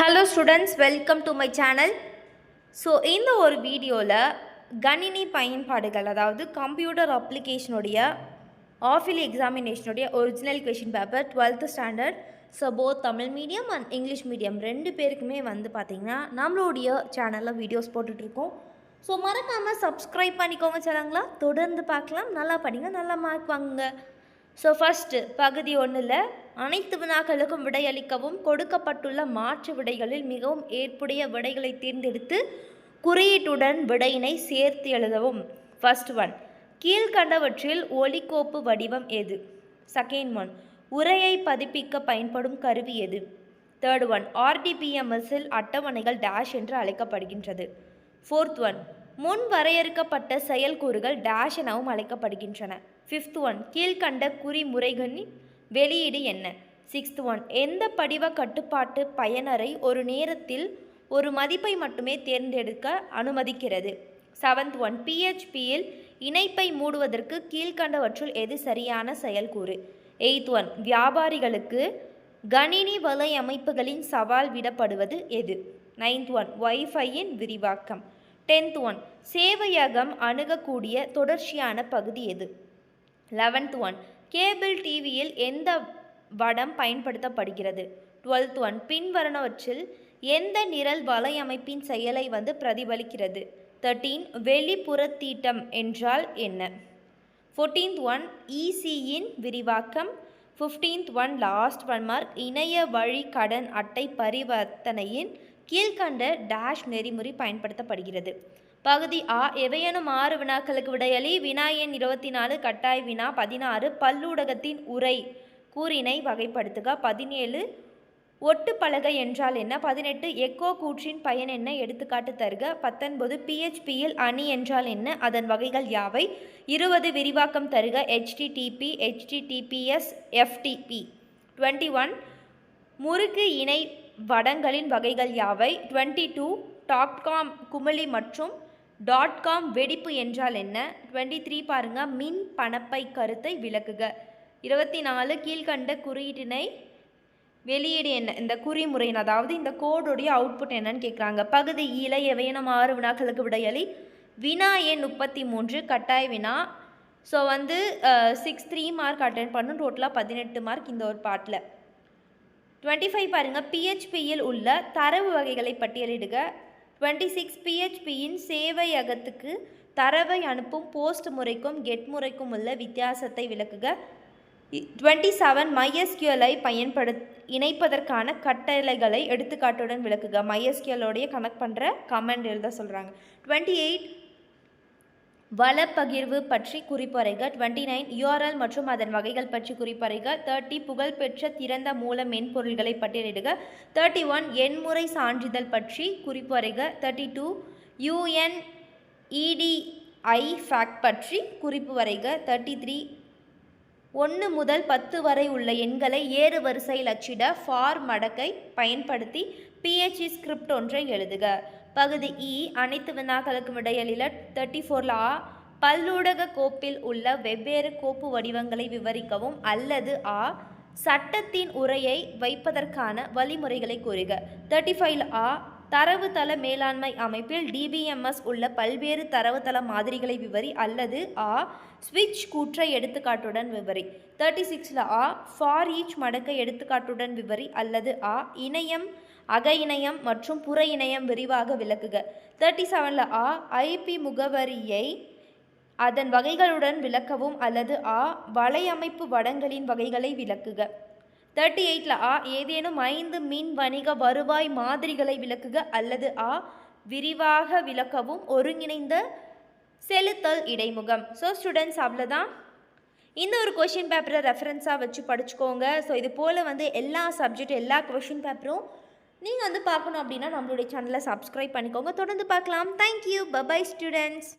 Hello students, welcome to my channel. So இந்த ஒரு வீடியோவில் கணினி பயன்பாடுகள், அதாவது கம்ப்யூட்டர் அப்ளிகேஷனுடைய ஆஃபிலி எக்ஸாமினேஷனுடைய original question paper 12th standard. So both Tamil medium and English medium ரெண்டு பேருக்குமே பார்த்திங்கன்னா நம்மளுடைய சேனலில் வீடியோஸ் போட்டுட்ருக்கோம். ஸோ மறக்காமல் சப்ஸ்கிரைப் பண்ணிக்கோங்க சேனங்களா, தொடர்ந்து பார்க்கலாம். நல்லா படிங்க, நல்லா மார்க் வாங்குங்க. ஸோ ஃபஸ்ட்டு பகுதி 1ல் அனைத்து வினாக்களுக்கும் விடையளிக்கவும், கொடுக்கப்பட்டுள்ள மாற்று விடைகளில் மிகவும் ஏற்புடைய விடைகளை தேர்ந்தெடுத்து குறியீட்டுடன் விடையினை சேர்த்து எழுதவும். ஃபர்ஸ்ட் ஒன், கீழ்கண்டவற்றில் ஒலிக்கோப்பு வடிவம் எது? செகண்ட் ஒன், உரையை பதிப்பிக்க பயன்படும் கருவி எது? தேர்ட் ஒன், ஆர்டிபிஎம்எஸ்ஸில் அட்டவணைகள் டேஷ் என்று அழைக்கப்படுகின்றது. ஃபோர்த் ஒன், முன் வரையறுக்கப்பட்ட செயல்கூறுகள் டேஷ் எனவும் அழைக்கப்படுகின்றன. ஃபிஃப்த் ஒன், கீழ்கண்ட குறிமுறைகளின் வெளியீடு என்ன? சிக்ஸ்த் ஒன், எந்த படிவ கட்டுப்பாட்டு பயனரை ஒரு நேரத்தில் ஒரு மதிப்பை மட்டுமே தேர்ந்தெடுக்க அனுமதிக்கிறது? செவன்த் ஒன், பிஹெச்பியில் இணைப்பை மூடுவதற்கு கீழ்கண்டவற்றுள் எது சரியான செயல்கூறு? எய்த் ஒன், வியாபாரிகளுக்கு கணினி வலை அமைப்புகளின் சவால் விடப்படுவது எது? நைன்த் ஒன், வைஃபையின் விரிவாக்கம். 10th ஒன், சேவையகம் அணுகக்கூடிய தொடர்ச்சியான பகுதி எது? 11th ஒன், கேபிள் டிவியில் எந்த வடம் பயன்படுத்தப்படுகிறது? 12th ஒன், பின்வருவனவற்றில் எந்த நிரல் வலையமைப்பின் செயலை பிரதிபலிக்கிறது? 13 வெளிப்புறத்தீட்டம் என்றால் என்ன? 14th ஒன், இசியின் விரிவாக்கம். 15th one, last one mark, இணைய வழி கடன் அட்டை பரிவர்த்தனையின் கீழ்கண்ட டேஷ் நெறிமுறை பயன்படுத்தப்படுகிறது. பகுதி ஆ, எவையெனும் 6 வினாக்களுக்கு விடையளி. வினா எண் 24 கட்டாய வினா. 16 பல்லூடகத்தின் உரை கூறினை வகைப்படுத்துக. 17 ஒட்டுப்பலகை என்றால் என்ன? 18 எக்கோ கூற்றின் பயன் என்ன? எடுத்துக்காட்டு தருக. 19 பிஹெச்பியில் அணி என்றால் என்ன? அதன் வகைகள் யாவை? 20 விரிவாக்கம் தருக. HTTP, HTTPS, FTP. 21 முறுக்கு இணை வடங்களின் வகைகள் யாவை? 22 .com குமிழி மற்றும் .com வெடிப்பு என்றால் என்ன? 23 பாருங்க, மின் பணப்பை கருத்தை விளக்குக. 24 கீழ்கண்ட குறியீட்டினை வெளியீடு என்ன? இந்த குறிமுறையின், அதாவது இந்த கோடுடைய அவுட்புட் என்னன்னு கேட்குறாங்க. பகுதி ஈல எவையெனும் 6 வினாக்களுக்கு விடையளி. வினா எண் 33 கட்டாய வினா. ஸோ 3 மார்க் அட்டென்ட் பண்ணும். டோட்டலாக 18 மார்க் இந்த ஒரு பாட்டில். 25 பாருங்கள், பிஹெச்பியில் உள்ள தரவு வகைகளை பட்டியலிடுக. 26 பிஹெச்பியின் சேவையகத்துக்கு தரவை அனுப்பும் போஸ்ட் முறைக்கும் கெட் முறைக்கும் உள்ள வித்தியாசத்தை விளக்குக. 27 MySQL இணைப்பதற்கான கட்டளைகளை எடுத்துக்காட்டுடன் விளக்குக. MySQLோடைய கனெக்ட் பண்ணுற கமெண்ட் எழுத சொல்கிறாங்க. 28 வளப்பகிர்வு பற்றி குறிப்பறைக. 29 URL மற்றும் அதன் வகைகள் பற்றி குறிப்பறைக. 30 புகழ்பெற்ற திறந்த மூல மென்பொருள்களை பட்டியலிடுக. 31 எண்முறை சான்றிதழ் பற்றி குறிப்பறைக. 32 UNEDI ஃபேக்ட் பற்றி குறிப்பு வரைக. 33 1 முதல் 10 வரை உள்ள எண்களை ஏறு வரிசையில் அச்சிட ஃபார் மடக்கை பயன்படுத்தி PHP ஸ்கிரிப்ட் ஒன்றை எழுதுக. பகுதி இ, அனைத்து வினாக்களுக்கும் விடையளில. 34 ஆ, பல்லூடக கோப்பில் உள்ள வெவ்வேறு கோப்பு வடிவங்களை விவரிக்கவும், அல்லது ஆ, சட்டத்தின் உரையை வைப்பதற்கான வழிமுறைகளை கூறுக. 35 ஆ, தரவுத்தள மேலாண்மை அமைப்பில் DBMS உள்ள பல்வேறு தரவுத்தள மாதிரிகளை விவரி, அல்லது ஆ, ஸ்விட்ச் கூற்றை எடுத்துக்காட்டுடன் விவரி. 36 ஆ, ஃபார் ஈச் மடக்கை எடுத்துக்காட்டுடன் விவரி, அல்லது ஆ, இணையம், அக இணையம் மற்றும் புற இணையம் விரிவாக விளக்குக. 37 ஆ, IP முகவரியை அதன் வகைகளுடன் விளக்கவும், அல்லது ஆ, வலையமைப்பு வடங்களின் வகைகளை விளக்குக. 38 ஆ, ஏதேனும் 5 மின் வணிக வருவாய் மாதிரிகளை விளக்குக, அல்லது ஆ, விரிவாக விளக்கவும் ஒருங்கிணைந்த செலுத்தல் இடைமுகம். ஸோ ஸ்டூடெண்ட்ஸ், அவ்வளோதான். இந்த ஒரு கொஷின் பேப்பரை ரெஃபரன்ஸாக வச்சு படிச்சுக்கோங்க. ஸோ இது போல் எல்லா சப்ஜெக்ட், எல்லா கொஷின் பேப்பரும் நீங்கள் பார்க்கணும் அப்படின்னா நம்மளுடைய சேனலை சப்ஸ்கிரைப் பண்ணிக்கோங்க. தொடர்ந்து பார்க்கலாம். தேங்க்யூ. Bye students.